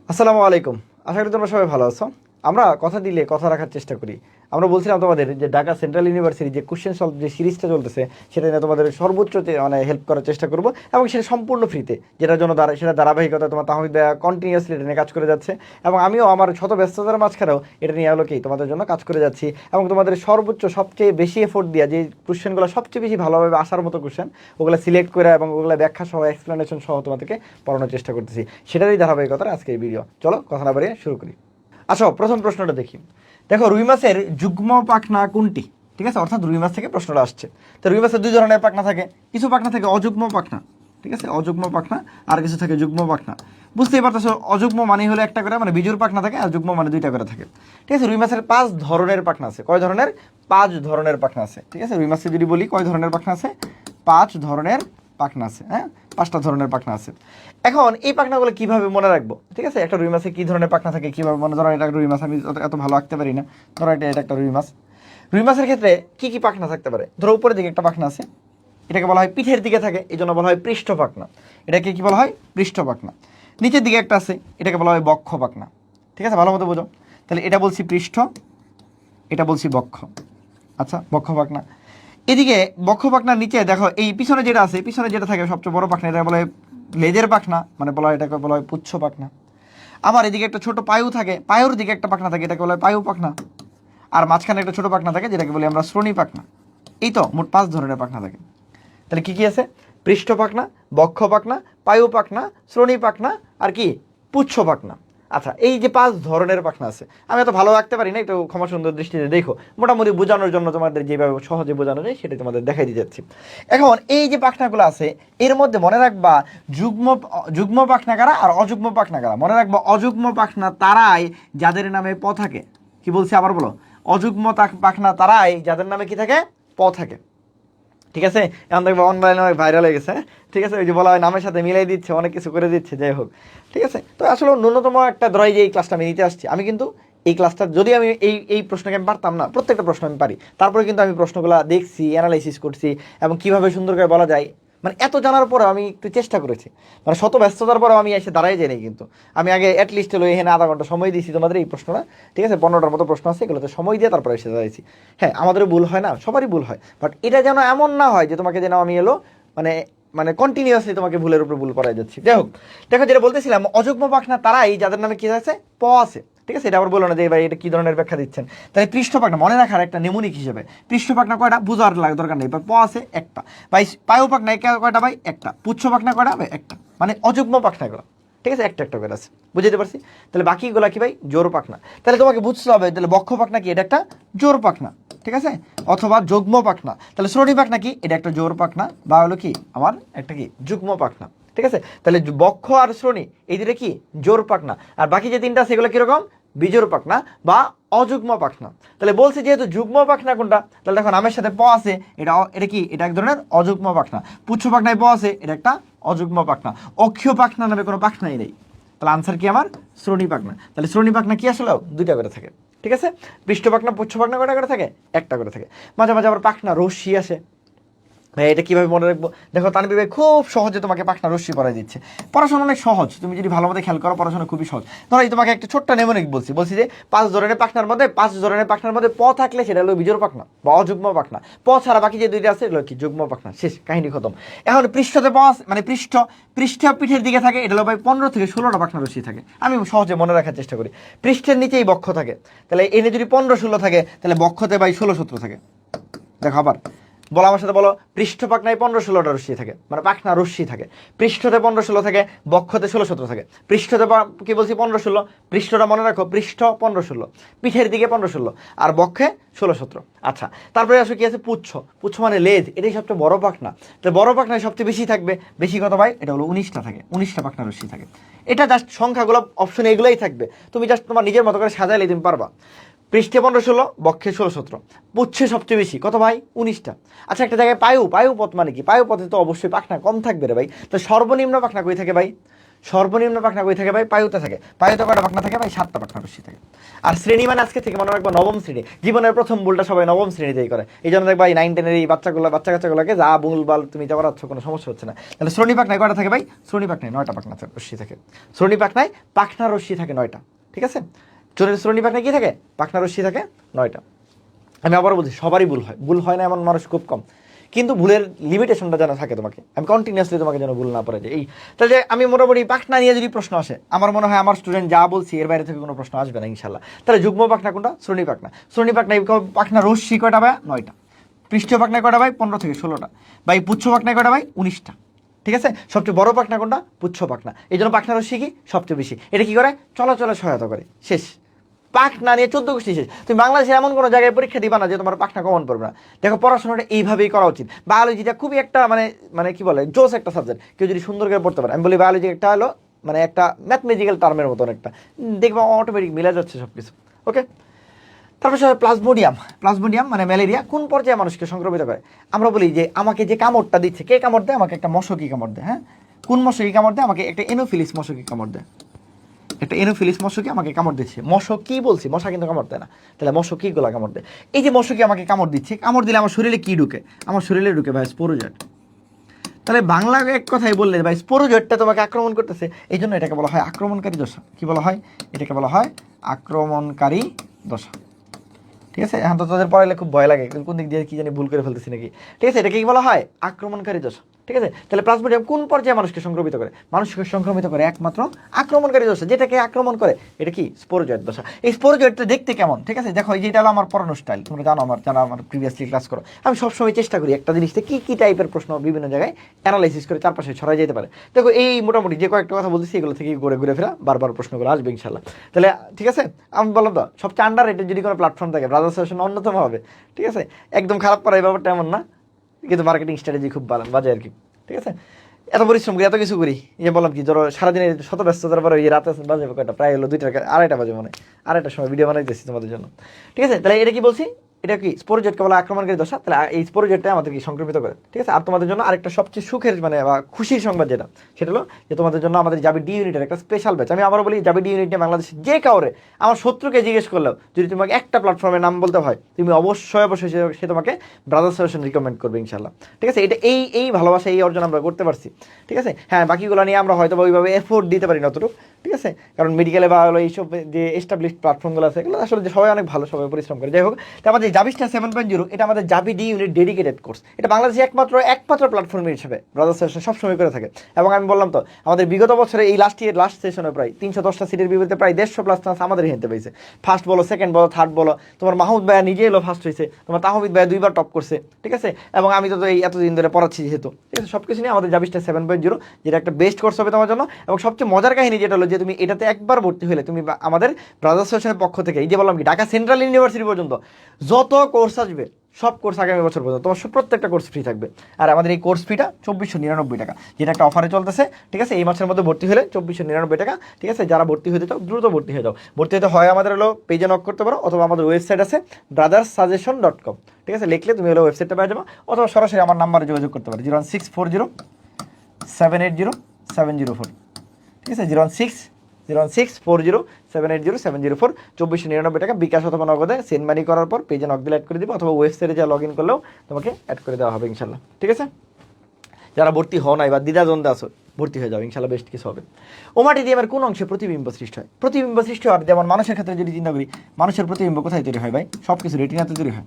আসসালামু আলাইকুম। আশা করি তোমরা সবাই ভালো আছো। আমরা কথা দিলে কথা রাখার চেষ্টা করি। আমরা বলছিলাম তোমাদের যে ঢাকা সেন্ট্রাল ইউনিভার্সিটি যে কোশ্চেন সলভ যে সিরিজটা চলতেছে সেটা নিয়ে তোমাদের সর্বোচ্চ মানে হেল্প করার চেষ্টা করব এবং সেটা সম্পূর্ণ ফ্রিতে, যেটার জন্য সেটা ধারাবাহিকতা তোমার তাহমিদ কন্টিনিউয়াসলি এটা নিয়ে কাজ করে যাচ্ছে এবং আমিও আমার শত ব্যস্ততার মাঝখানেও এটা নিয়ে আলোকেই তোমাদের জন্য কাজ করে যাচ্ছি এবং তোমাদের সর্বোচ্চ সবচেয়ে বেশি এফোর্ট দিয়া যে কোশ্চেনগুলো সবচেয়ে বেশি ভালোভাবে আসার মতো কোশ্চেন ওগুলো সিলেক্ট করে এবং ওগুলো ব্যাখ্যা সহ এক্সপ্লেনেশন সহ তোমাদেরকে পড়ানোর চেষ্টা করতেছি। সেটারই ধারাবাহিকতার আজকে এই ভিডিও। চলো কথা না বাড়িয়ে শুরু করি। আসো প্রথম প্রশ্নটা দেখি। দেখো, রুই মাছের যুগ্ম পাখনা কোনটি? ঠিক আছে, অর্থাৎ রুই মাছ থেকে প্রশ্নটা আসছে। তো রুই মাছের দুই ধরনের পাখনা থাকে, কিছু পাখনা থাকে অযুগ্ম পাখনা, ঠিক আছে, অযুগ্ম পাখনা, আর কিছু থাকে যুগ্ম পাখনা। বুঝতেই পারতেছো, অযুগ্ম মানে হলো একটা করে, মানে বিজুর পাখনা থাকে, আর যুগ্ম মানে দুইটা করে থাকে। ঠিক আছে, রুই মাছের 5 ধরনের পাখনা আছে। কয় ধরনের? 5 ধরনের পাখনা আছে। ঠিক আছে, রুই মাছের যদি বলি কয় ধরনের পাখনা আছে, 5 ধরনের পাখনা আছে। হ্যাঁ, 5টা ধরনের পাখনা আছে। এখন এই পাখনাগুলো কিভাবে মনে রাখবো? ঠিক আছে, একটা রুই মাছে কি ধরনের পাখনা থাকে কিভাবে মনে, ধরো এটা রুই মাছ, আমি এত ভালো আঁকতে পারি না, ধরো এটা একটা রুই মাছ। রুই মাছের ক্ষেত্রে কি কি পাখনা থাকতে পারে? ধরো উপরের দিকে একটা পাখনা আছে, এটাকে বলা হয় পিঠের দিকে থাকে, এই জন্য বলা হয় পৃষ্ঠ পাখনা। এটাকে কি বলা হয়? পৃষ্ঠ পাখনা। নিচের দিকে একটা আছে, এটাকে বলা হয় বক্ষ পাখনা। ঠিক আছে, ভালো মতো বোঝো। তাহলে এটা বলছি পৃষ্ঠ, এটা বলছি বক্ষ। আচ্ছা, বক্ষ পাখনা। এদিকে বক্ষ পাখনার নিচে দেখো এই পিছনে যেটা আছে, পিছনে যেটা থাকে সবচেয়ে বড় পাখনা, এটা বলা হয় লেজের পাখনা, মানে বলা হয় এটাকে বলা হয় পুচ্ছ পাখনা। আবার এদিকে একটা ছোট পায়ু থাকে, পায়ুর দিকে একটা পাখনা থাকে, এটাকে বলা হয় পায়ু পাখনা। আর মাঝখানে একটা ছোট পাখনা থাকে যেটাকে বলি আমরা শ্রোণী পাখনা। এই তো মোট 5 ধরনের পাখনা থাকে। তাহলে কি কি আছে? পৃষ্ঠ পাখনা, বক্ষ পাখনা, পায়ু পাখনা, শ্রোণী পাখনা, আর কি পুচ্ছ পাখনা। আচ্ছা, এই যে 5 ধরনের পাখনা আছে, আমি এত ভালো রাখতে পারি না, একটু ক্ষমা সুন্দর দৃষ্টিতে দেখো। মোটামুটি বোঝানোর জন্য তোমাদের যেভাবে সহজে বোঝানো যায় সেটা তোমাদের দেখাই দিয়ে যাচ্ছি। এখন এই যে পাখনাগুলো আছে এর মধ্যে মনে রাখবা যুগ্ম যুগ্ম পাখনা কারা আর অযুগ্ম পাখনা কারা। মনে রাখবা অযুগ্ম পাখনা তারাই যাদের নামে প থাকে। কি বলছি আবার বলো? অযুগ্ম পাখনা তারাই যাদের নামে কি থাকে? প থাকে। ঠিক আছে, এখন দেখবো অনলাইনে অনেক ভাইরাল হয়ে গেছে। ঠিক আছে, ওই যে বলা হয় নামের সাথে মিলাই দিচ্ছে, অনেক কিছু করে দিচ্ছে, যাই হোক। ঠিক আছে, তো আসলে ন্যূনতম একটা ধরাই যে এই ক্লাসটা আমি নিতে আসছি, আমি কিন্তু এই ক্লাসটা যদি আমি এই প্রশ্নকে আমি পারতাম না, প্রত্যেকটা প্রশ্ন আমি পারি, তারপরে কিন্তু আমি প্রশ্নগুলো দেখছি, অ্যানালাইসিস করছি এবং কিভাবে সুন্দর করে বলা যায়, মানে এত জানার পরে আমি একটু চেষ্টা করেছি। মানে শত ব্যস্ততার পরেও আমি এসে দাঁড়াই যাই কিন্তু আমি আগে অ্যাটলিস্ট হলো এখানে আধা ঘন্টা সময় দিয়েছি তোমাদের এই প্রশ্নটা। ঠিক আছে, 15টার মতো প্রশ্ন আছে, এগুলোতে সময় দিয়ে তারপরে এসে দাঁড়াইছি। হ্যাঁ, আমাদেরও ভুল হয় না, সবারই ভুল হয়, বাট এটা যেন এমন না হয় যে তোমাকে যেন আমি এলো মানে মানে কন্টিনিউয়াসলি তোমাকে ভুলের উপর ভুল করাই যাচ্ছি। যাই হোক, দেখো যেটা বলতেছিলাম, অযুগ্ম পাখনা তারাই যাদের নামে কি আছে? প আছে। ঠিক আছে, এটা আবার বলো না যে ভাই এটা কি ধরনের ব্যাখ্যা দিচ্ছেন। তাই পৃষ্ঠ পাখনা মনে রাখার একটা নেমুনিক হিসেবে, পৃষ্ঠ পাখনা কয়টা বুঝার লাগে দরকার নেই, প আছে একটা। ভাই পায়ু পাখনা কয়টা ভাই? একটা। পুচ্ছ পাখনা কয়টা ভাই? একটা। মানে অযুগ্ম পাখনাগুলো, ঠিক আছে, একটা একটা করে আছে, বুঝতে পারছি। তাহলে বাকিগুলো কি ভাই? জোর পাখনা। তাহলে তোমাকে বুঝতে হবে তাহলে বক্ষ পাখনা কি? এটা একটা জোর পাখনা, ঠিক আছে, অথবা যুগ্ম পাখনা। তাহলে শ্রোণী পাখনা কি? এটা একটা জোর পাখনা, বা হলো কি আমার একটা কি যুগ্ম পাখনা। ঠিক আছে, তাহলে বক্ষ আর শ্রোণী এই দুটো কি? জোর পাখনা। আর বাকি যে তিনটা সেগুলো কিরকম? বিজোর পাখনা বা অযুগ্ম পাখনা। তাহলে বলছি যেহেতু যুগ্ম পাখনা কোনটা, তাহলে দেখো নামের সাথে প আছে, এটা কি? এটা এক ধরনের অযুগ্ম পাখনা। পুচ্ছ পাখনায় প আছে, এটা একটা অযুগ্ম পাখনা। অক্ষীয় পাখনা নামে কোনো পাখনাই নেই। তাহলে আনসার কি আমার? শ্রোণী পাখনা। তাহলে শ্রোণী পাখনা কি আসলেও দুইটা করে থাকে। ঠিক আছে, পৃষ্ঠ পাখনা পুচ্ছ পাখনা কয়টা করে থাকে? একটা করে থাকে। মাঝে মাঝে আবার পাখনা রশ্মি আসে। ভাই এটা কিভাবে মনে রাখবো? দেখো তানভীর ভাই খুব সহজে তোমাকে পাখনা রশ্মি পড়াই দিচ্ছে। পড়াশোনা অনেক সহজ, তুমি যদি ভালো মতো খেয়াল করো পড়াশোনা খুবই সহজ। ধরো এই তোমাকে একটা ছোট্ট নেমনিক বলছি যে 5 ধরনের পাখনার মধ্যে 5 ধরনের পাখনার মধ্যে প থাকলে সেটা হলো বিজোড় পাখনা বা অযুগ্ম পাখনা। প ছাড়া বাকি যে দুইটা আছে এগুলো কি? যুগ্ম পাখনা। শেষ, কাহিনী খতম। এখন পৃষ্ঠতে প আছে, মানে পৃষ্ঠ পিঠের দিকে থাকে, এটা হলো ভাই 15 থেকে 16টা পাখনা রশ্মি থাকে। আমি সহজে মনে রাখার চেষ্টা করি। পৃষ্ঠের নিচেই বক্ষ থাকে, তাহলে এনে যদি 15-16 থাকে তাহলে বক্ষতে ভাই 16-17 থাকে। দেখো আবার বলো, আমার সাথে বলো, পৃষ্ঠ পাখনায় 15-16টা রশ্মি থাকে, মানে পাখনা রশ্মি থাকে। পৃষ্ঠতে 15-16 থাকে, বক্ষতে 16-17 থাকে। পৃষ্ঠতে কি বলছি? 15-16। পৃষ্ঠটা মনে রাখো, পৃষ্ঠ 15-16, পিঠের দিকে 15-16, আর বক্ষে 16-17। আচ্ছা, তারপরে আসো কি আছে? পুচ্ছ। পুচ্ছ মানে লেজ, এটাই সবচেয়ে বড় পাখনা। তো বড় পাখনায় সবচেয়ে বেশি থাকবে, বেশি কত ভাই? এটা হলো 19টা থাকে, 19টা পাখনা রশ্মি থাকে। এটা জাস্ট সংখ্যাগুলো অপশন এগুলোই থাকবে, তুমি জাস্ট তোমার নিজের মতো করে সাজাইলে তুমি পারবা। পৃষ্ঠে 15-16, বক্ষে 16-17, পুচ্ছে সবচেয়ে বেশি কত ভাই? 19টা। আচ্ছা, একটা জায়গায় পায়ু পথ মানে কি? পায়ু পথে তো অবশ্যই পাখনা কম থাকবে রে ভাই। তো সর্বনিম্ন পাখনা কই থাকে ভাই? সর্বনিম্ন পাখনা কই থাকে ভাই? পায়ুতে থাকে। পায়ুতে কয়টা পাখনা থাকে ভাই? 7টা পাখনা রশ্মি থাকে। আর শ্রেণী মানে আজকে থেকে মনে রাখবো নবম শ্রেণী, জীবনের প্রথম ভুলটা সবাই নবম শ্রেণীতেই করে। এই জন্য দেখবা এই 9-10-এর এই বাচ্চা কাচ্চাগুলোকে যা ভুলভাল তুমি যা করাচ্ছ কোনো সমস্যা হচ্ছে না। তাহলে শ্রেণী পাখনায় কয়টা থাকে ভাই? শ্রেণী পাখনায় 9টা পাখনা রশ্মি থাকে। শ্রেণী পাখনায় পাখনা রশ্মি থাকে 9টা, ঠিক আছে? শ্রেণী পাখনায় কি থাকে? পাখনা রশ্মি থাকে 9টা। আমি আবার বলছি, সবারই ভুল হয় না এমন মানুষ খুব কম, কিন্তু ভুলের লিমিটেশনটা যেন থাকে তোমাকে, আমি কন্টিনিউয়াসলি তোমাকে যেন ভুল না পড়ে যায়। এই তাহলে আমি মোটামুটি পাখনা নিয়ে যদি প্রশ্ন আসে, আমার মনে হয় আমার স্টুডেন্ট যা বলছি এর বাইরে থেকে কোনো প্রশ্ন আসবে না ইনশাল্লাহ। তাহলে যুগ্ম পাখনা কোনটা? শ্রেণী পাখনা। শ্রেণী পাখনা পাখনা রশ্মি কয়টা ভাই? 9টা। পৃষ্ঠীয় পাখনায় কয়টা ভাই? 15 থেকে 16টা। বা এই পুচ্ছ পাখনায় কয়টা ভাই? 19টা। ঠিক আছে? সবচেয়ে বড় পাখনা কোনটা? পুচ্ছ পাখনা। এই জন্য পাখনা রশ্মি কি সবচেয়ে বেশি। এটা কি করে? চলাচলে সহায়তা করে। শেষ। পাখনা নিয়ে 14 গোষ্ঠী শেষ। তুমি বাংলাদেশে এমন কোনো জায়গায় পরীক্ষা দিবা না যে তোমার পাখনা কমন পড়বে না। দেখো, পড়াশোনাটা এইভাবেই করা উচিত। বায়োলজিটা খুবই একটা মানে কি বলে, জোস একটা সাবজেক্ট। কেউ যদি সুন্দর করে পড়তে পারে, আমি বলি বায়োলজি একটা হলো মানে একটা ম্যাথমেটিক্যাল টার্মের মতন একটা, দেখবা অটোমেটিক মিলে যাচ্ছে সব কিছু। ওকে, তারপর প্লাজমোডিয়াম মানে ম্যালেরিয়া কোন পর্যায়ে মানুষকে সংক্রমিত করে? আমরা বলি যে আমাকে যে কামড়টা দিচ্ছে, কে কামড় দেয়? আমাকে একটা মশকি কামড় দেয়। হ্যাঁ, কোন মশকি কামড় দেয়? আমাকে একটা এনোফিলিস মশকি কামড় দেয়। একটা এনোফিলিস মশকি আমাকে কামড় দিচ্ছে। মশকি বলছি, মশা কিন্তু কামড় দেয় না। তাহলে মশকিগুলো কামড় দেয়। এই যে মশকি আমাকে কামড় দিচ্ছে, কামড় দিলে আমার শরীরে কি ঢুকে? আমার শরীরে ঢুকে ভাই স্পোরোজয়েট। তাহলে বাংলা এক কথাই বললে ভাই স্পোরোজয়েটটা তোমাকে আক্রমণ করতেছে, এই জন্য এটাকে বলা হয় আক্রমণকারী দশা। কি বলা হয়? এটাকে বলা হয় আক্রমণকারী দশা। ঠিক আছে? এখন তো তোদের পড়াইলে খুব ভয় লাগে, কোন দিক দিয়ে কি জানি ভুল করে ফেলতেছি নাকি। ঠিক আছে? এটাকে কি বলা হয়? আক্রমণকারী দশা। ঠিক আছে? তাহলে প্লাজমোডিয়াম কোন পর্যায়ে মানুষকে সংক্রমিত করে? মানুষকে সংক্রমিত করে একমাত্র আক্রমণকারী দশা। যেটাকে আক্রমণ করে এটা কি? স্পোরোজয়েট দশা। এই স্পোরোজয়েটটা দেখতে কেমন? ঠিক আছে? দেখো, এই যেটা হলো আমার পড়ানোর স্টাইল, তোমরা জানো যারা আমার প্রিভিয়াসলি ক্লাস করো, আমি সবসময় চেষ্টা করি একটা জিনিসটা কি কি টাইপের প্রশ্ন বিভিন্ন জায়গায় অ্যানালাইসিস করে চারপাশে ছড়াই যেতে পারে। দেখো, এই মোটামুটি যে কয়েকটা কথা বলতেছি এগুলো থেকে ঘুরে ফেরা বারবার প্রশ্নগুলো আসবে ইনশাল্লাহ। তাহলে ঠিক আছে, আমি বললাম তো সবচেয়ে আন্ডার রেটেড যদি কোনো প্ল্যাটফর্ম থাকে ব্রাদার্স সেশন অন্যতম হবে। ঠিক আছে? একদম খারাপ করা এই ব্যাপারটা এমন না, কিন্তু মার্কেটিং স্ট্র্যাটেজি খুব বাজে আর কি। ঠিক আছে? এত পরিশ্রম করি, এত কিছু করি, এই যে বললাম কি, ধরো সারাদিনে শত ব্যস্ততার পরে এই রাতে বাজে কয়টা, প্রায় হলো 2টা 2:30 বাজে, মানে 2:30টার সময় ভিডিও বানাইতেছি তোমাদের জন্য। ঠিক আছে? তাহলে এটা কি বলছি? এটা কি স্পোরোজয়েটকে বলা আক্রমণকারী দশা। তাহলে এই স্পোরোজয়েটটা আমাদেরকে সংক্রমিত করে। ঠিক আছে? আর তোমাদের জন্য আরেকটা সবচেয়ে সুখের মানে বা খুশির সংবাদ যেটা, সেটা হলো যে তোমাদের জন্য আমাদের জাবি ডি ইউনিটের একটা স্পেশাল ব্যাচ। আমি আবারও বলি, জাবি ডি ইউনিট নিয়ে বাংলাদেশে যে কাউরে, আমার শত্রুকে জিজ্ঞেস করলেও যদি তোমাকে একটা প্ল্যাটফর্মের নাম বলতে হয়, তুমি অবশ্যই সে তোমাকে ব্রাদার্স সেশন রিকমেন্ড করবে ইনশাল্লাহ। ঠিক আছে? এটা এই ভালোবাসা, এই অর্জন আমরা করতে পারছি। ঠিক আছে? হ্যাঁ, বাকিগুলো নিয়ে আমরা হয়তো ওইভাবে এফোর্ট দিতে পারি না অতটুকু। ঠিক আছে? কারণ মেডিকেলে বা হলো এইসব যে এস্টাবলিশড প্ল্যাটফর্মগুলো আছে, এগুলো আসলে সবাই অনেক ভালো, সবাই পরিশ্রম করে। যাই হোক, তো আমাদের জাবিস্টার 7.0 এটা আমাদের জাবি ডি ইউনিট ডেডিকেটেড কোর্স। এটা বাংলাদেশে একমাত্র প্ল্যাটফর্ম হিসেবে ব্রাদার্স সেশন সবসময় করে থাকে। এবং আমি বললাম তো, আমাদের বিগত বছরে এই লাস্ট সেশনে প্রায় 310টা সিটের বিপরীতে প্রায় 150+ চান্স আমাদের হেনতে পেয়েছে। ফার্স্ট বলো, সেকেন্ড বলো, থার্ড বলো, তোমার মাহমুদ ভাইয়া নিজে এলো ফার্স্ট হয়েছে, তোমার তাহমিদ ভাইয়া 2বার টপ করছে। ঠিক আছে? এবং আমি তো এই এতদিন ধরে পড়াচ্ছি যেহেতু, ঠিক আছে, সব কিছু নিয়ে আমাদের জাবিস্টার 7.0 যেটা একটা বেস্ট কোর্স হবে তোমার জন্য। এবং সবচেয়ে মজার কাহিনী যেটা হলো যে তুমি এটাতে একবার ভর্তি হলে তুমি আমাদের ব্রাদার্স সেশনের পক্ষ থেকে, এই যে বললাম কি, ঢাকা সেন্ট্রাল ইউনিভার্সিটি পর্যন্ত যত কোর্স আসবে সব কোর্স আগামী বছর পর্যন্ত তোমার প্রত্যেকটা কোর্স ফ্রি থাকবে। আর আমাদের এই কোর্স ফিটা 2499 টাকা, যেটা একটা অফারে চলতেছে। ঠিক আছে? এই মাসের মধ্যে ভর্তি হলে 2499 টাকা। ঠিক আছে? যারা ভর্তি হতে চাও দ্রুত ভর্তি হয়ে যাও। ভর্তি হতে হয় আমাদের হলো পেজে নক করতে পারো, অথবা আমাদের ওয়েবসাইট আছে brothersaggrestion.com। ঠিক আছে? লিখলে তুমি হলো ওয়েবসাইটটা পেয়ে যাবো, অথবা সরাসরি আমার নাম্বারে যোগাযোগ করতে পারো 01640 780 704। ঠিক আছে? 01640 780 704, 2499 টাকা বিকাশ অথবা নগদে সেন্ড মানি করার পর পেজে নক দিলে অ্যাড করে দেবো, অথবা ওয়েবসাইটে যা লগ ইন করলেও তোমাকে অ্যাড করে দেওয়া হবে ইনশাল্লাহ। ঠিক আছে? যারা ভর্তি হও নাই বা দ্বিধা দ্বন্দ্বে আসো, ভর্তি হয়ে যাও ইনশাল্লাহ, বেস্ট কিছু হবে। ওমাটিডিয়ামের কোন অংশে প্রতিবিম্ব সৃষ্টি হয়? প্রতিবিম্ব সৃষ্টি হওয়ার, যেমন মানুষের ক্ষেত্রে যদি চিন্তা করি, মানুষের প্রতিবিম্ব কোথায় তৈরি হয় ভাই? সব কিছু রেটিনাতে তৈরি হয়।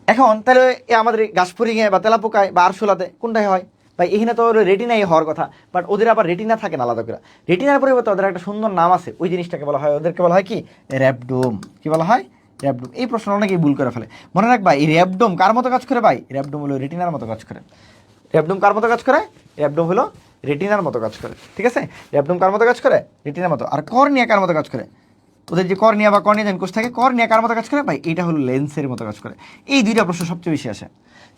এখন তাহলে আমাদের ঘাসফড়িংয়ে বা তেলাপোকায় বা আরশোলাতে কোনটাই হয় ভাই? এখানে তো রেটিনাই হওয়ার কথা, বাট ওদের আবার রেটিনা থাকে না আলাদা করে। রেটিনার পরিবর্তে ওদের একটা সুন্দর নাম আছে, ওই জিনিসটাকে বলা হয়, ওদেরকে বলা হয় কি? র্যাবডোম। কি বলা হয়? র্যাবডোম। এই প্রশ্ন অনেকেই ভুল করে ফেলে। মনে রাখবা, এই র্যাবডোম কার মতো কাজ করে ভাই? র্যাবডোম হলো রেটিনার মতো কাজ করে। র্যাবডোম কার মতো কাজ করে? র্যাবডোম হলো রেটিনার মতো কাজ করে। ঠিক আছে? র্যাবডোম কার মতো কাজ করে? রেটিনার মতো। আর কর্নিয়া কার মতো কাজ করে? ওদের যে কর্নিয়া বা কর্নিয়া কোষ থাকে, কর্নিয়া কার মতো কাজ করে ভাই? এটা হলো লেন্সের মতো কাজ করে। এই দুইটা প্রশ্ন সবচেয়ে বেশি আসে,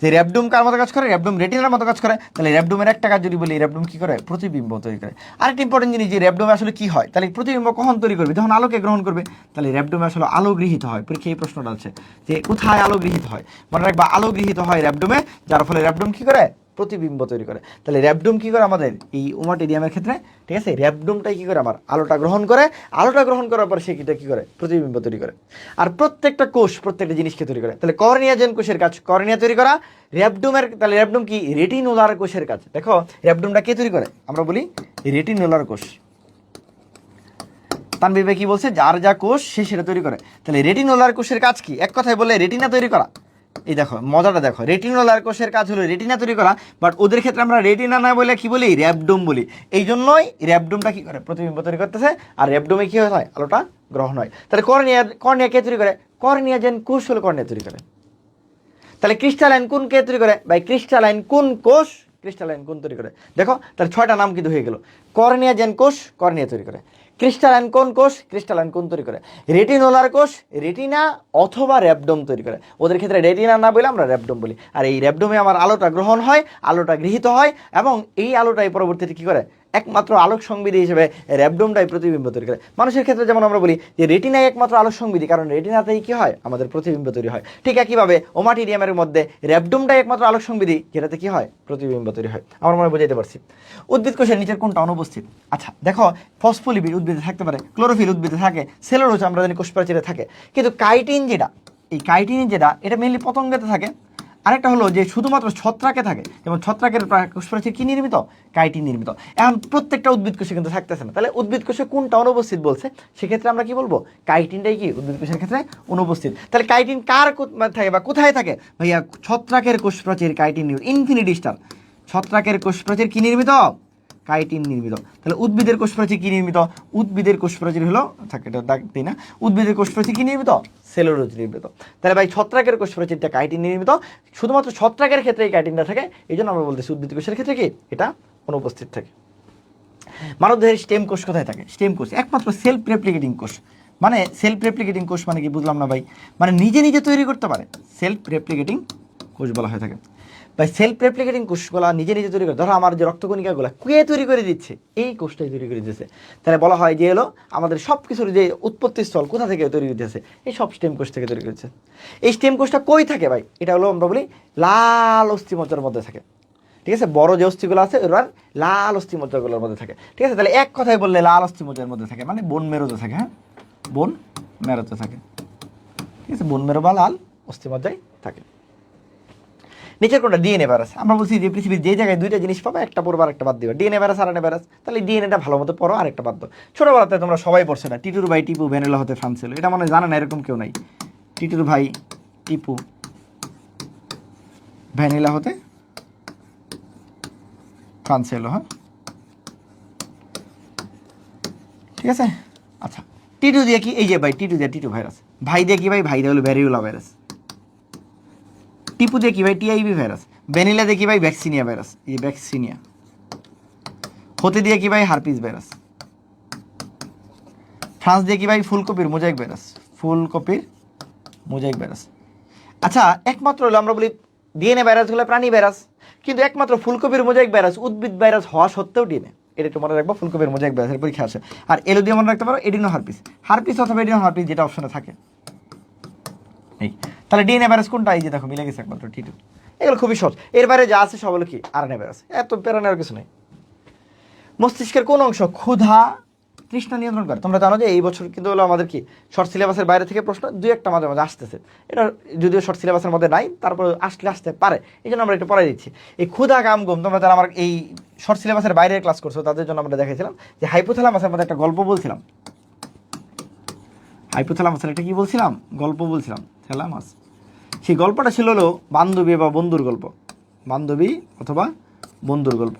যে র্যাবডোম কার মতো কাজ করে? র্যাবডোম রেটিনার মতো কাজ করে। তাহলে র্যাবডোমের একটা কাজ যদি বলি, র্যাবডোম কি করে? প্রতিবিম্ব তৈরি করে। আরেকটা ইম্পর্টেন্ট জিনিস, যে র্যাবডোমে আসলে কি হয়? তাহলে প্রতিবিম্ব কখন তৈরি করবে? যখন আলোকে গ্রহণ করবে। তাহলে র্যাবডোমে আসলে আলো গৃহীত হয়। পরীক্ষা এই প্রশ্নটা আছে যে কোথায় আলো গৃহীত হয়। মনে রাখবা, আলো গৃহীত হয় র্যাবডোমে, যার ফলে র্যাবডোম কি করে? প্রতিবিম্ব তৈরি করে। তাহলে র্যাবডোম কী করে আমাদের এই ওমাটিডিয়ামের ক্ষেত্রে, ঠিক আছে, র্যাবডোমটাই কী করে আমার আলোটা গ্রহণ করে, আলোটা গ্রহণ করার পর সে কী করে প্রতিবিম্ব তৈরি করে। আর প্রত্যেকটা কোষ প্রত্যেকটা জিনিসকে তৈরি করে। তাহলে কর্নিয়া যেন কোষের কাজ কর্নিয়া তৈরি করা, র্যাবডোমের, তাহলে র্যাবডোম কি রেটিনোলার কোষের কাজ। দেখো র্যাবডোমটা কে তৈরি করে, আমরা বলি রেটিনোলার কোষ। তানভীর ভাই কি বলছে, যার যা কোষ সে সেটা তৈরি করে। তাহলে রেটিনোলার কোষের কাজ কি, এক কথায় বললে রেটিনা তৈরি করা। এই দেখো মজাটা দেখো, রেটিনোলার কোষের কাজ হলো রেটিনা তৈরি করা, বাট ওদের ক্ষেত্রে আমরা রেটিনা না বলে কি বলি, র্যাবডোম বলি। এই জন্যই র্যাবডোমটা কি করে প্রতিবিম্ব তৈরি করতেছে, আর র্যাবডোমে কি হয় আলোটা গ্রহণ হয়। তাহলে কর্নিয়া কে তৈরি করে, কর্নিয়া যেন কোষ হলো কর্নিয়া তৈরি করে। তাহলে ক্রিস্টালাইন কোন কে তৈরি করে, ভাই ক্রিস্টালাইন কোন কোষ, ক্রিস্টালাইন কোন তৈরি করে। দেখো তার 6টা নাম কিন্তু হয়ে গেল। কর্নিয়া যেন কোষ কর্নিয়া তৈরি করে, ক্রিস্টালাইন কোন কোষ, ক্রিস্টালাইন কোন তৈরি করে, রেটিনোলার কোষ রেটিনা অথবা র্যাবডোম তৈরি করে। ওদের ক্ষেত্রে রেটিনা না বলে আমরা র্যাবডোম বলি। আর এই র্যাবডোমে আমার আলোটা গ্রহণ হয়, আলোটা গৃহীত হয়, এবং এই আলোটাই পরবর্তীতে কী করে, একমাত্র আলোক সংবিধি হিসেবে র্যাবডোমটাই প্রতিবিম্ব তৈরি করে। মানুষের ক্ষেত্রে যেমন আমরা বলি যে রেটিনাই একমাত্র আলোক সংবিধি, কারণ রেটিনাতেই কি হয় আমাদের প্রতিবিম্ব তৈরি হয়। ঠিক একইভাবে ওমাটিডিয়ামের মধ্যে র্যাবডোমটাই একমাত্র আলোক সংবিধি, যেটাতে কি হয় প্রতিবিম্ব তৈরি হয়। আমার মনে বুঝাইতে পারছি। উদ্ভিদ কোষের নিচের কোনটা অনুপস্থিত। আচ্ছা দেখো, ফসফোলিপিড উদ্ভিদে থাকতে পারে, ক্লোরোফিল উদ্ভিদে থাকে, সেলুলোজ আমরা জানি কোষ প্রাচীরে থাকে, কিন্তু কাইটিন যেটা, এই কাইটিন যেটা, এটা মেনলি পতঙ্গেতে থাকে। আরেকটা হলো যে শুধুমাত্র ছত্রাকে থাকে, যেমন ছত্রাকের কোষ প্রাচীর কি নির্মিত, কাইটিন নির্মিত। এখন প্রত্যেকটা উদ্ভিদ কোষে কিন্তু থাকতেছে না। তাহলে উদ্ভিদ কোষে কোনটা অনুপস্থিত বলছে, সেক্ষেত্রে আমরা কি বলবো, কাইটিনটাই কি উদ্ভিদ কোষের ক্ষেত্রে অনুপস্থিত। তাহলে কাইটিন কার থাকে বা কোথায় থাকে, ভাইয়া ছত্রাকের কোষ প্রাচীর কাইটিন ইনফিনিটি স্টার, ছত্রাকের কোষ প্রাচীর কি নির্মিত, কাইটিন নির্মিত। তাহলে উদ্ভিদের কোষ প্রাচীর কি নির্মিত, উদ্ভিদের কোষ প্রাচীর হলো থাকে, এটা দাগ দিই না, উদ্ভিদের কোষ প্রাচীর কি নির্মিত, সেলুলোজ নির্মিত। তাহলে ভাই ছত্রাকের কোষ প্রাচীরটা কাইটিন নির্মিত, শুধুমাত্র ছত্রাকের ক্ষেত্রে এই কাইটিনটা থাকে, এই জন্য আমরা বলতেছি উদ্ভিদ কোষের ক্ষেত্রে কি এটা অনুপস্থিত থাকে। মানবদেহের স্টেম কোষ কোথায় থাকে, স্টেম কোষ একমাত্র সেলফ রেপ্লিকেটিং কোষ। মানে সেলফ রেপ্লিকেটিং কোষ মানে কি বুঝলাম না ভাই, মানে নিজে নিজে তৈরি করতে পারে, সেলফ রেপ্লিকেটিং কোষ বলা হয়ে থাকে। ভাই সেলফ রেপ্লিকেটিং কোষগুলো নিজে নিজে তৈরি করে, ধরো আমার যে রক্তকণিকাগুলো কে তৈরি করে দিচ্ছে, এই কোষটাই তৈরি করে দিচ্ছে। তাহলে বলা হয় যে এলো আমাদের সব কিছুর যে উৎপত্তি স্থল কোথা থেকে তৈরি দিতেছে, এই সব স্টেম কোষ থেকে তৈরি করেছে। এই স্টেম কোষটা কই থাকে ভাই, এটা হলো আমরা বলি লাল অস্থিমজ্জার মধ্যে থাকে। ঠিক আছে, বড় যে অস্থিগুলো আছে ওরা লাল অস্থিমজ্জাগুলোর মধ্যে থাকে। ঠিক আছে, তাহলে এক কথায় বললে লাল অস্থিমজ্জার মধ্যে থাকে, মানে বোন মেরুতে থাকে। হ্যাঁ, বোন মেরুতে থাকে। ঠিক আছে, বোন মেরু বা লাল অস্থিমজ্জায় থাকে। নিচের কোনটা, ডিএনএ ভাইরাস। আমরা বলছি যে পৃথিবীর যে জায়গায় দুইটা জিনিস পাবে, একটা পড়বো আর একটা বাদ দিবে, ডিএনএ ভাইরাস আর এনএ ভাইরাস। তাহলে ডিএনএটা ভালো মতো পড়ো, আর একটা বাদ দাও। ছোটবেলাতে তোমরা সবাই পড়ছো না, টিটুর ভাই টিপু ভ্যানিলা হতে ফ্রান্স এলো, এটা মনে জানে না এরকম কেউ নাই। টিটুর ভাই টিপু ভ্যানিলা হতে ফ্রান্স এলো। হ্যাঁ, ঠিক আছে। আচ্ছা, টিটু দিয়ে কি, এই যে ভাই টিটু দিয়ে টিটু ভাইরাস, ভাই দিয়ে কি ভাই, ভাই দিয়ে হলো ভ্যারিওলা ভাইরাস। টিপু দিয়ে কি ভাই, টিআইভি ভাইরাস। ভ্যানিলা দিয়ে কি ভাই, ভ্যাকসিনিয়া ভাইরাস, এই যে ভ্যাকসিনিয়া। হতে দিয়ে কি ভাই, হারপিস ভাইরাস। ফ্রান্স দিয়ে কি ভাই, ফুলকপির মোজাইক ভাইরাস, ফুলকপির মোজাইক ভাইরাস। আচ্ছা, একমাত্র হলো আমরা বলি ডিএনএ ভাইরাস হলো প্রাণী ভাইরাস, কিন্তু একমাত্র ফুলকপির মোজাইক ভাইরাস উদ্ভিদ ভাইরাস হওয়া সত্ত্বেও ডিএনএ, এটা একটু মনে রাখবো, ফুলকপির মোজাইক ভাইরাসের পরীক্ষা আসে। আর এলো দিয়ে মনে রাখতে পারো এডিনো হারপিস, হারপিস অথবা এডিনো হারপিস, যেটা অপশনে থাকে। এই তাহলে ডিএনএ ভাইরাস কোনটা, এই যে দেখো মিলে গেছে একমাত্র টিটু। এগুলো খুবই সহজ। এর বাইরে যা আছে সব হলো কি আরএনএ ভাইরাস, এত প্যারা নেওয়ার কিছু নেই। মস্তিষ্কের কোন অংশ ক্ষুধা তৃষ্ণা নিয়ন্ত্রণ করে। তোমরা জানো যে এই বছর কিন্তু হলো আমাদের কি শর্ট সিলেবাসের বাইরে থেকে প্রশ্ন দুই একটা মাঝে মাঝে আসতেছে। এটা যদিও শর্ট সিলেবাসের মধ্যে নাই, তারপর আসতে পারে, এই জন্য আমরা একটু পড়াই দিচ্ছি। এই ক্ষুধা কাম ঘুম, তোমরা যারা আমার এই শর্ট সিলেবাসের বাইরে ক্লাস করছো তাদের জন্য আমরা দেখাইছিলাম যে হাইপোথ্যালামাসের মধ্যে একটা গল্প বলছিলাম। হাইপোথ্যালামাসের একটা কি বলছিলাম, গল্প বলছিলাম, থ্যালামাস। সেই গল্পটা ছিল হলো বান্ধবী বা বন্ধুর গল্প, বান্ধবী অথবা বন্ধুর গল্প।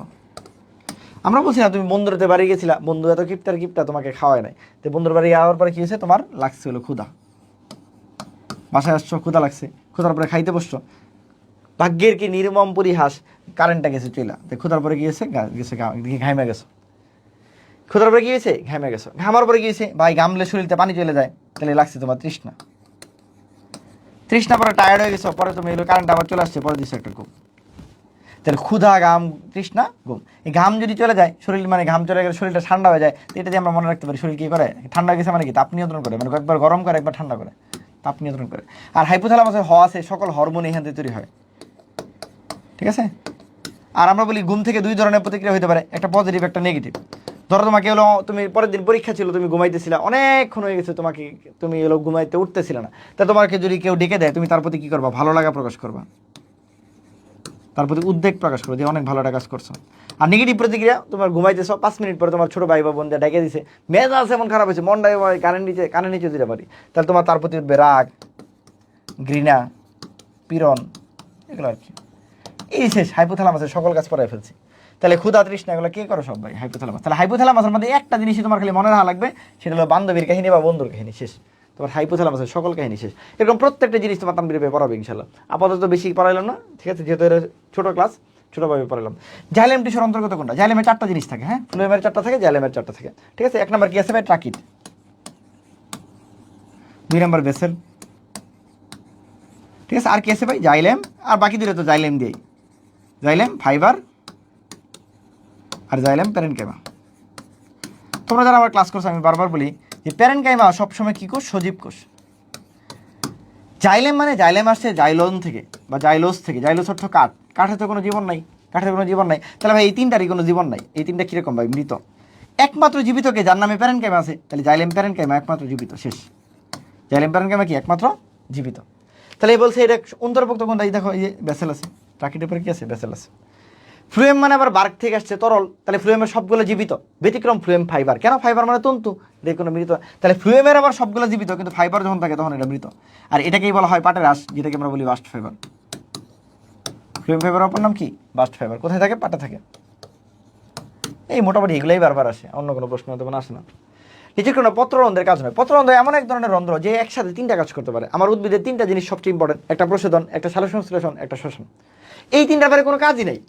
আমরা বলছি না তুমি বন্ধুরাতে বাড়ি গেছিলা, বন্ধু এত কিপটা তোমাকে খাওয়ায় নাই, তো বন্ধুর বাড়ি যাওয়ার পরে কি হয়েছে, তোমার লাগছে হলো ক্ষুধা, বাসায় আসছো ক্ষুধা লাগছে, ক্ষুধার পরে খাইতে বসছো, ভাগ্যের কি নির্মম পরিহাস, কারেন্টটা গেছে চইলা, তো ক্ষুধার পরে গিয়েছে ঘাইমে গেছো, ক্ষুধার পরে গিয়েছে ঘামে গেছো, ঘামার পরে গিয়েছে ভাই ঘামলে শরীরতে পানি চলে যায়, তাহলে লাগছে তোমার তৃষ্ণা, তৃষ্ণা পরে টায়ার্ড হয়ে গেছো, পরে তুমি এলো কারেন্ট আবার চলে আসছে, পরে দিচ্ছে একটা ঘুম। তাহলে ক্ষুধা ঘাম তৃষ্ণা ঘুম, এই ঘাম যদি চলে যায় শরীর, মানে ঘাম চলে গেলে শরীরটা ঠান্ডা হয়ে যায়, তো এটা দিয়ে আমরা মনে রাখতে পারি শরীর কী করে, ঠান্ডা গেছে মানে কি তাপ নিয়ন্ত্রণ করে, মানে একবার গরম করে একবার ঠান্ডা করে, তাপ নিয়ন্ত্রণ করে। আর হাইপোথ্যালামাসে হওয়া আছে সকল হরমোন এখান থেকে তৈরি হয়। ঠিক আছে। আর আমরা বলি ঘুম থেকে দুই ধরনের প্রতিক্রিয়া হতে পারে, একটা পজিটিভ একটা নেগেটিভ। ধরো তোমাকে হলো তুমি পরের দিন পরীক্ষা ছিল, তুমি ঘুমাইতেছিলা, অনেকক্ষণ হয়ে গেছে তোমাকে, তুমি হলো ঘুমাইতে উঠতেছিল না, তা তোমাকে যদি কেউ ডেকে দেয় তুমি তার প্রতি কী করবা? ভালো লাগা প্রকাশ করবা, তার প্রতি উদ্বেগ প্রকাশ করো যে অনেক ভালো একটা কাজ করছো। আর নেগেটিভ প্রতিক্রিয়া, তোমার ঘুমাইতেছ 5 মিনিট পরে তোমার ছোটো ভাই বা বোন যা ডেকে দিছে, মেজাজ এমন খারাপ হয়েছে, মনটা কানের নিচে দিতে পারি, তাহলে তোমার তার প্রতি উঠবে রাগ, ঘৃণা, পীড়ন, এগুলো আর কি। এই শেষ, হাইপোথ্যালামাসের সকল কাজ করাই ফেলছি। তাহলে ক্ষুধা তৃষ্ণা এগুলো কে করো? সব ভাই হাইপোথ্যালামাস। তাহলে হাইপোথ্যালামাসের মধ্যে একটা জিনিসই তোমার খালি মনে রাখা লাগবে, সেটা হলো বান্ধবীর কাহিনী বা বন্ধুর কাহিনী, শেষ। তোমার হাইপোথ্যালামাসের সকল কাহিনী শেষ। এরকম প্রত্যেকটা জিনিস তোমার তানবীর ভাই পড়াবে ইনশাল্লাহ। আপাতত বেশি পড়াইলাম না, ঠিক আছে, যেহেতু এটা ছোটো ক্লাস, ছোটোভাবে পড়ালাম। জাইলেম টিস্যুর অন্তর্গত কোনটা? জাইলেমের 4টা জিনিস থাকে, হ্যাঁ, ফ্লোয়েমের 4টা থাকে, জাইলেমের 4টা থাকে, ঠিক আছে। 1 নম্বর কি আছে ভাই? ট্রাকিড। 2 নম্বর ভেসেল, ঠিক আছে। আর কি আছে ভাই? জাইলেম। আর বাকি দুটো তো জাইলেম দিয়েই, জাইলেম ফাইবার আর জাইলেম প্যারেনকাইমা। তোমরা যারা আমার ক্লাস করছো আমি বারবার বলি যে প্যারেনকাইমা সবসময় কী কোষ? সজীব কোষ। জাইলেম মানে জাইলেম আসছে জাইলোন থেকে বা জাইলোস থেকে। জাইলোস অর্থ কাঠ, কাঠে তো কোনো জীবন নাই, কাঠের কোনো জীবন নাই। তাহলে ভাই এই তিনটারই কোনো জীবন নাই। এই তিনটা কীরকম ভাই? মৃত। একমাত্র জীবিতকে যার নামে প্যারেনকাইমা আছে, তাহলে জাইলেম প্যারেনকাইমা একমাত্র জীবিত, শেষ। জাইলেম প্যারেনকাইমা কি? একমাত্র জীবিত। তাহলে এই বলছে এটা অন্তর্ভুক্ত কোনটা? এই দেখো, এই যে ব্যাসেল আছে, ট্রাকিডের পরে কি আছে? ব্যাসেল আছে। ফ্লুয়েম মানে আবার বার্গ থেকে আসছে, তরল, তাহলে ফ্লুয়েমের সবগুলো জীবিত, ব্যতিক্রম ফ্লুয়েম ফাইবার। কেন? ফাইবার মানে তন্তু, এটা কোনো মৃত। তাহলে ফ্লুয়েমের আবার সবগুলো জীবিত, কিন্তু ফাইবার যখন থাকে তখন এটা মৃত। আর এটাকেই বলা হয় পাটের আঁশ, যেটাকে আমরা বলি বাস্ট ফাইবার। ফ্লুয়েম ফাইবার অপর নাম কি? Bast fibre. কোথায় থাকে? পাটে থাকে। এই মোটামুটি এগুলোই বারবার আসে, অন্য কোনো প্রশ্ন তেমন আসে না। নিচের কোনো পত্ররন্ধ্রের কাজ নয়। পত্ররন্ধ্র এমন এক ধরনের রন্ধ্র যে একসাথে 3টা কাজ করতে পারে। আমার উদ্ভিদের 3টা জিনিস সবচেয়ে ইম্পর্টেন্ট, একটা প্রশোধন, একটা সালোকসংশ্লেষণ, একটা শ্বসন। এই 3টার বাইরে কোনো কাজই নেই।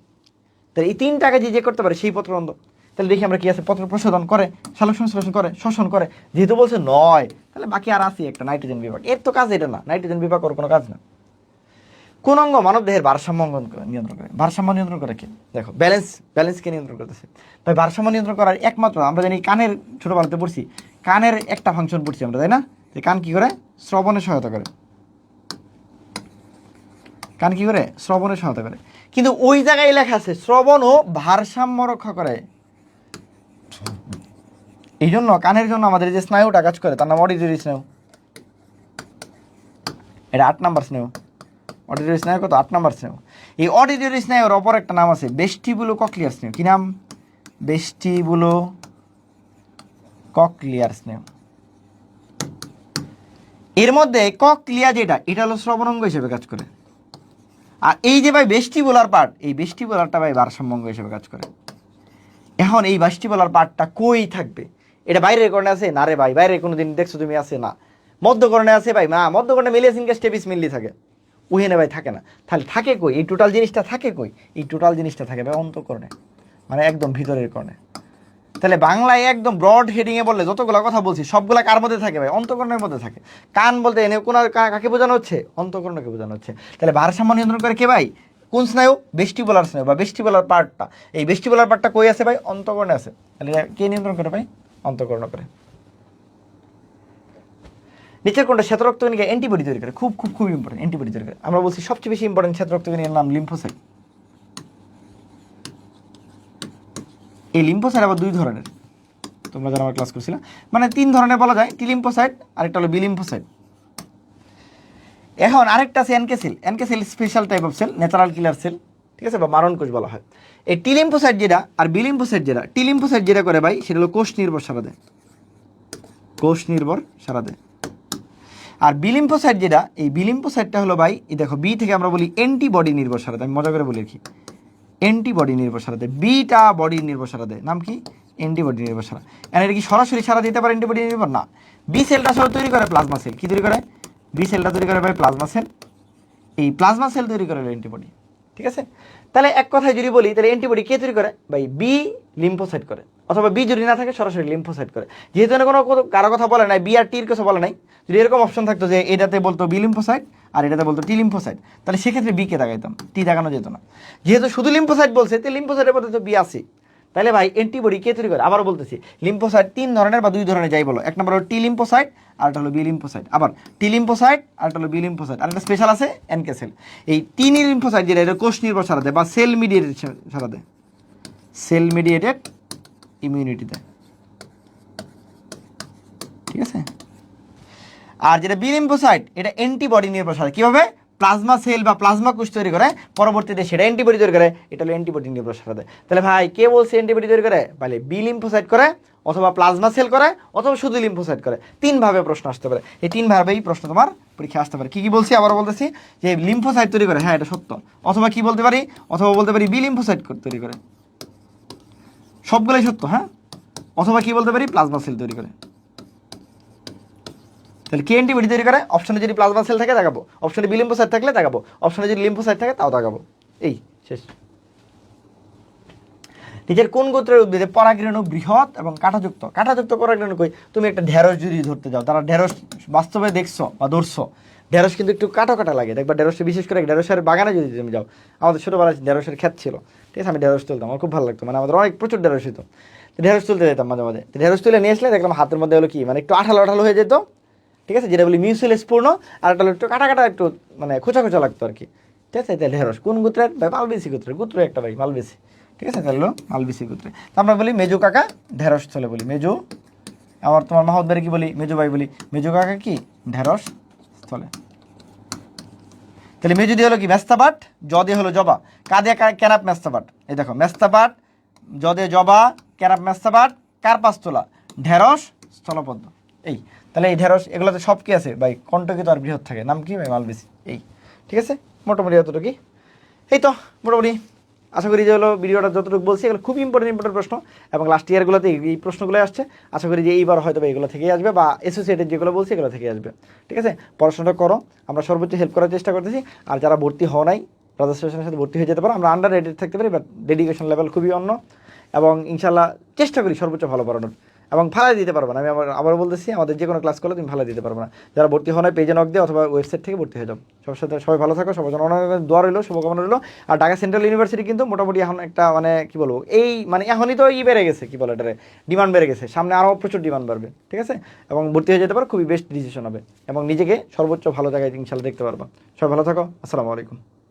তাহলে এই 3টা কাজ যে করতে পারে সেই পত্ররন্ধ্র। তাহলে দেখি আমরা কি আছে? পত্র প্রশোধন করে, সালোকসংশ্লেষণ করে, শ্বসন করে। যেহেতু বলছে 9, তাহলে বাকি আর আছে একটা নাইট্রোজেন বিভাগ। এর তো কাজ এটা না, নাইট্রোজেন বিভাগ ওর কোনো কাজ না। কোন অঙ্গ মানব দেহের ভারসাম্য নিয়ন্ত্রণ করে? ভারসাম্য নিয়ন্ত্রণ করে কি? দেখো, ব্যালেন্সকে নিয়ন্ত্রণ করতেছে। তাই ভারসাম্য নিয়ন্ত্রণ করার একমাত্র, আমরা জানি কানের, ছোটোবেলাতে পড়ছি, কানের একটা ফাংশন পড়ছি আমরা, তাই না? যে কান কি করে? শ্রবণে সহায়তা করে। কান কি করে? শ্রবণে সহায়তা করে। কিন্তু ওই জায়গায় লেখা আছে শ্রবণ ও ভারসাম্য রক্ষা করে। এই জন্য কানের জন্য আমাদের যে স্নায়ুটা কাজ করে তার নাম অডিটরি স্নায়ু। এটা 8 নম্বর স্নায়ু। অডিটরি স্নায়ু কত? 8 নম্বর স্নায়ু। এই অডিটরি স্নায়ুর অপর একটা নাম আছে ভেস্টিবুলো কক্লিয়ার স্নায়ু। কি নাম? ভেস্টিবুলো কক্লিয়ার স্নায়ু। এর মধ্যে কক্লিয়া যেটা, এটা হলো শ্রবণাঙ্গ হিসেবে কাজ করে। আর এই যে ভাই ভেস্টিবুলার পার্ট, এই ভেস্টিবুলারটা ভাই ভারসাম্যাঙ্গ হিসেবে কাজ করে। এখন এই ভেস্টিবুলার পার্টটা কই থাকবে? এটা বাইরের কর্ণে আছে? না রে ভাই, বাইরে কোনোদিন দেখছো তুমি? আছে না। মধ্যকর্ণে আছে ভাই? না, মধ্যকর্ণে মিলিয়াসিনকে স্টেপিস মিললি থাকে, উহেনে ভাই থাকে না। তাহলে থাকে কই? এই টোটাল জিনিসটা থাকে কই? এই টোটাল জিনিসটা থাকে ভাই অন্তঃকর্ণে, মানে একদম ভিতরের কর্ণে। তাহলে বাংলায় একদম ব্রড হেডিংয়ে বললে যতগুলো কথা বলছি সবগুলা কার মধ্যে থাকে ভাই? অন্তঃকর্ণের মধ্যে থাকে। কান বলতে এনে কোন কাকে বোঝানো হচ্ছে? অন্তঃকর্ণকে বোঝানো হচ্ছে। তাহলে ভারসাম্য নিয়ন্ত্রণ করে কে ভাই? কোন স্নায়ু? ভেস্টিবুলার স্নায়ু বা ভেস্টিবুলার পার্টটা। এই ভেস্টিবুলার পার্টটা কই আছে ভাই? অন্তঃকর্ণে আছে। তাহলে কে নিয়ন্ত্রণ করে ভাই? অন্তঃকর্ণ করে। নিচের কোনটা শ্বেতরক্তকণিকা অ্যান্টিবডি তৈরি করে? খুব খুব খুব ইম্পর্টেন্ট, অ্যান্টিবডি তৈরি করে। আমরা বলছি সবচেয়ে বেশি ইম্পর্টেন্ট শ্বেতরক্তকণিকার নাম লিম্ফোসাইট। এই লিম্ফোসাইট আবার 2 ধরনের, তোমরা যারা আমার ক্লাস করছিলাম, মানে 3 ধরনের বলা যায়। টি লিম্ফোসাইট, আরেকটা হলো বি লিম্ফোসাইট। এখন আরেকটা আছে NK cell. NK cell special type of cell, natural killer cell, ঠিক আছে, বা মারণ কোষ বলা হয়। এই টি লিম্ফোসাইট যেটা আর বি লিম্ফোসাইট যেটা, টি লিম্ফোসাইট যেটা করে ভাই সেটা হলো কোষ নির্ভর সারা দেয়, কোষ নির্ভর সারা দেয়। আর বি লিম্ফোসাইট যেটা, এই বি লিম্ফোসাইটটা হলো ভাই, এই দেখো, বি থেকে আমরা বলি অ্যান্টিবডি নির্ভর সারা দেয়। আমি মজা করে বলি কি, অ্যান্টিবডি নির্ভর সারা দেয়। বিটা বডি নির্ভর সারা দেয়, নাম কি? অ্যান্টিবডি নির্ভর সারা। আর এটা কি সরাসরি সারা দিতে পারে অ্যান্টিবডি নির্ভর? না। বি সেলটা সব তৈরি করে প্লাজমা সেল। কি তৈরি করে? বি সেলটা তৈরি করে ভাই প্লাজমা সেল। এই প্লাজমা সেল তৈরি করে অ্যান্টিবডি, ঠিক আছে। তাহলে এক কথায় যদি বলি, তাহলে অ্যান্টিবডি কে তৈরি করে ভাই? বি লিম্ফোসাইট করে, অথবা বি যদি না থাকে সরাসরি লিম্ফোসাইট করে। যেহেতু কোনো কারো কথা বলে নাই, বি আর টির কথা বলে নাই, যদি এরকম অপশন থাকতো যে এটাতে বলতো বি লিম্ফোসাইট আর এটাতে বলতো টি লিম্ফোসাইট, তাহলে সেক্ষেত্রে বি কে দাগাইতাম, টি দাগানো যেত না। যেহেতু শুধু লিম্ফোসাইট বলছে, তো লিম্ফোসাইটের মধ্যে তো বি আছে, তাহলে ভাই অ্যান্টিবডি কে তৈরি করে? আবার বলতেছি, লিম্ফোসাইট 3 ধরনের বা 2 ধরনের যাই বলো। এক নম্বর হলো টি লিম্ফোসাইট, আরেকটা হলো বি লিম্ফোসাইট। আবার টি লিম্ফোসাইট, আরেকটা হলো বি লিম্ফোসাইট, আর একটা স্পেশাল আছে এনকে সেল। এই টি লিম্ফোসাইট যেটা, এটা কোষ নির্ভর সারা দেয় বা সেল মিডিয়েটেড সারা দেয়, সেল মিডিয়েটেড ইমিউনিটি দেয়, ঠিক আছে। আর যেটা বি লিম্ফোসাইট, এটা অ্যান্টিবডি নির্ভর সারা, কীভাবে? প্লাজমা সেল বা প্লাজমা কোষ তৈরি করে, পরবর্তীতে সেটা অ্যান্টিবডি তৈরি করে, এটা হলো অ্যান্টিবডি নির্ভর সারা দেয়। তাহলে ভাই কে বলছে অ্যান্টিবডি তৈরি করে? বলে বি লিম্ফোসাইট করে, অথবা প্লাজমা সেল করে, অথবা শুধু লিম্ফোসাইট করে। 3 ভাবে প্রশ্ন আসতে পারে, এই 3 ভাবেই প্রশ্ন তোমার পরীক্ষা আসতে পারে। কি বলছি আবার বলতেছি, যে লিম্ফোসাইট তৈরি করে, হ্যাঁ এটা সত্য। অথবা কি বলতে পারি, অথবা বলতে পারি বি লিম্ফোসাইট তৈরি করে, সবগুলোই সত্য, হ্যাঁ। অথবা কি বলতে পারি, প্লাজমা সেল তৈরি করে। তাহলে কে অ্যান্টিবডি তৈরি করে? অপশনে যদি প্লাজমা সেল থাকে দেখাবো, অপশনে বি লিম্ফোসাইট থাকলে দেখাবো, অপশনে যদি লিম্ফোসাইট থাকে তাও দেখাবো। এই শেষ। নিজের কোন গোত্রের উদ্ভিদে পরাগরেণু বৃহৎ এবং কাঁটাযুক্ত? কাঁটাযুক্ত পরাগরেণু কই? তুমি একটা ঢেঁড়স যদি ধরতে যাও, তারা ঢেঁড়স বাস্তবে দেখছো বা ধরছো, ঢেঁড়স কিন্তু একটু কাটা কাটা লাগে, দেখবা ঢেঁড়সে, বিশেষ করে ঢেঁড়সের বাগানে যদি তুমি যাও, আমাদের ছোটোবেলায় ঢেঁড়সের ক্ষেত ছিল, ঠিক আছে, আমি ঢেঁড়স তুলতাম, আমার খুব ভালো লাগতো, মানে আমাদের অনেক প্রচুর ঢেঁড়স হতো, ঢেঁড়স তুলতে যেতাম মাঝে মাঝে। ঢেঁড়স তুলে নিয়ে আসলে দেখলাম হাতের মধ্যে হলো কি, মানে একটু আঠালো আঠালো হয়ে যেত, ঠিক আছে, যেটা বলি মিউসিলেস পূর্ণ, আর একটা একটু কাটা কাটা একটু মানে খোঁচা খোঁচা লাগতো আর কি, ঠিক আছে। তাহলে ঢেঁড়স কোন গোত্রের? ভাই মালবেসি গোত্রের, গোত্র একটা ভাই মালবেসি, ঠিক আছে, তাহলে হলো মালবেসি গোত্রে। আমরা বলি মেজো কাকা ঢেঁড়স স্থলে বলি মেজো, আমার তোমার মাহতবারে কি বলি, মেজো ভাই বলি, মেজো কাকা কি ঢেঁড়স স্থলে। তাহলে মেজো দিয়ে হলো কি মেস্তাপাট, জ দিয়ে হলো জবা, কা দিয়ে ক্যারাপ মেস্তাপাট। এই দেখো মেস্তাপাট, জ দিয়ে জবা, ক্যারাপ মেস্তাপাট, কার্পাস্তোলা, ঢেঁড়স স্থলপদ্ম। এই তাহলে এই ঢেঁড়স এগুলোতে সব কি আছে ভাই, কণ্টকিত আর বৃহৎ থাকে, নাম কি ভাই, মালবেসি। এই ঠিক আছে, মোটামুটি এতটুকুই। এই তো মোটামুটি আশা করি যে হলো ভিডিওটা যতটুকু বলছি এগুলো খুব ইম্পর্টেন্ট প্রশ্ন, এবং লাস্ট ইয়ারগুলোতে এই প্রশ্নগুলো আসছে। আশা করি যে এইবার হয়তো এগুলো থেকেই আসবে, বা অ্যাসোসিয়েটেড যেগুলো বলছি এগুলো থেকেই আসবে, ঠিক আছে। পড়াশোনাটা করো, আমরা সর্বোচ্চ হেল্প করার চেষ্টা করতেছি। আর যারা ভর্তি হওয়া নাই, রেজিস্ট্রেশনের সাথে ভর্তি হয়ে যেতে পারো, আমরা আন্ডার রেটেড থাকতে পারি, বাট ডেডিকেশন লেভেল খুবই অন্য, এবং ইনশাল্লাহ চেষ্টা করি সর্বোচ্চ ভালো পড়ানোর, এবং ভালো দিতে পারবো না। আমি আবার বলতেছি, আমাদের যে কোনো ক্লাস করলে তুমি ভালো দিতে পারবো না। যারা ভর্তি হওয়া নাই পেজে নক দিয়ে অথবা ওয়েবসাইট থেকে ভর্তি হয়ে যাও। সবার সাথে সবাই ভালো থাকো, সবার জন্য অনেক দোয়া রইলো, শুভকামনা রইলো। আর ঢাকা সেন্ট্রাল ইউনিভার্সিটি কিন্তু মোটামুটি এখন একটা মানে কি বলবো, এই মানে এখনই তো বেড়ে গেছে, কি বলে এটারে, ডিমান্ড বেড়ে গেছে, সামনে আরও প্রচুর ডিমান্ড বাড়বে, ঠিক আছে। এবং ভর্তি হয়ে যেতে পারো, খুবই বেস্ট ডিসিশন হবে, এবং নিজেকে সর্বোচ্চ ভালো জায়গায় ইনশাল্লাহ দেখতে পারবা। সবাই ভালো থাকো, আসসালামু আলাইকুম।